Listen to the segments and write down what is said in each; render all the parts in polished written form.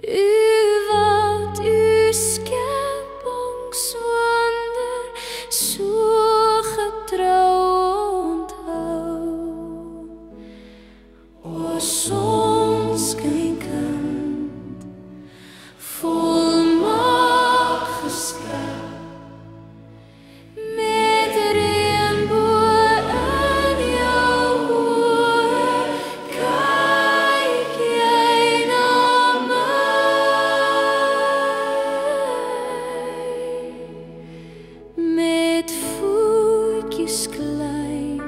wat uw skepingswonder so getrou onthou. O sonskynkind, volmaak geskep, met reënboog in jou oë, kyk jy na my, met voetjies klein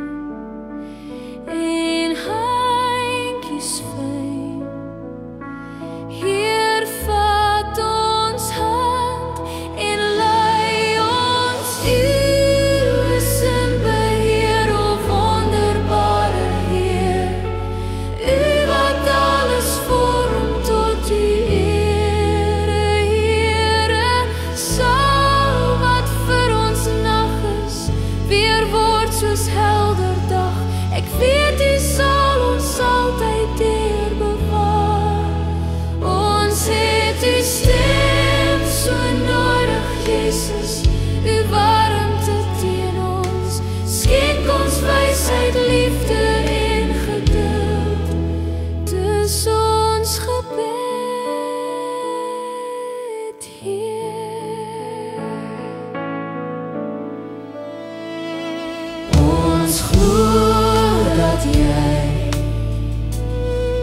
en handjies fyn. Heer, vat ons hand en lei ons. U is in beheer, o wonderbare Heer. U wat alles vorm tot u ere, Here. Sal wat vir ons nag is, weer word soos helder dag. Ek weet u sal ons altyd deur bewaar. Ons het u stem so nodig, Jesus. U warmte teen ons, skenk ons wysheid, liefde en geduld. Dis ons gebed, Heer. Ons glo dat jy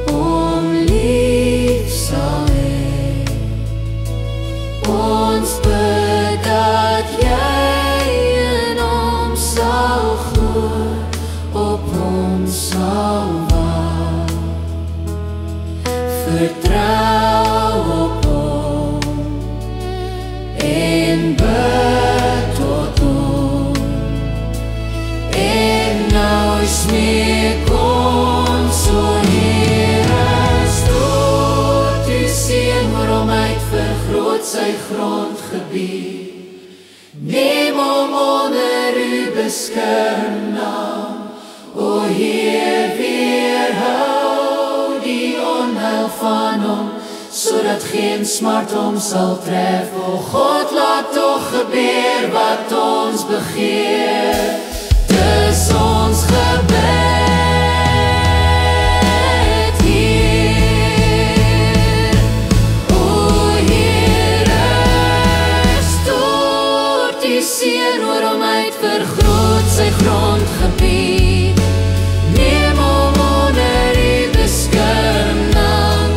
hom lief sal hê. Ons bid dat jy in hom sal glo, op hom sal wag. Vertrou op hom en bid tot hom. En nou smeek ons, o Here, stort u seën oor hom uit, vergroot sy grondgebied. Neem hom onder u beskermnaam, o Heer, weerhou die onheil van hom, sodat geen smart hom sal tref. O God, laat tog gebeur wat ons begeer. Dis ons gebed, Heer. O Here, stort u seën oor hom uit, vergroot sy grondgebied. Neem hom onder u beskermnaam,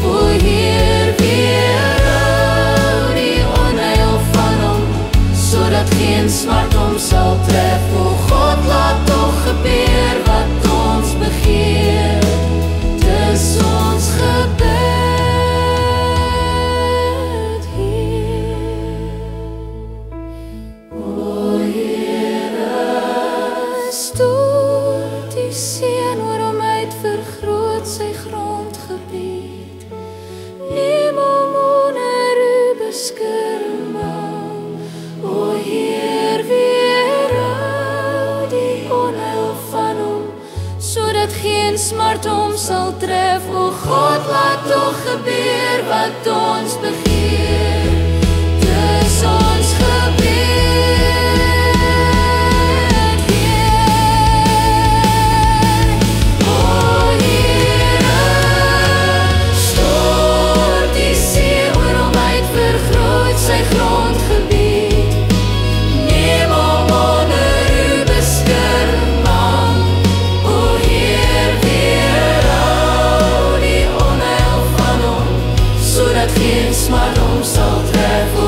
o Heer, weerhou die onheil van hom, sodat geen smart hom sal tref. O God, laat tog gebeur wat ons begeer. Dis ons gebed, Heer. O Here, stort u seën oor hom uit, vergroot sy grondgebied. Neem hom onder u beskerming, o Heer, weerhou die onheil van hom, sodat geen smart hom sal tref. O God, laat tog gebeur wat ons begeer. Dis ons gebed, Heer. O Here, stort u seën oor hom uit, vergroot sy grondgebied. Neem hom onder u beskerming, o Heer, weerhou die onheil van hom, sodat geen smart hom sal tref. O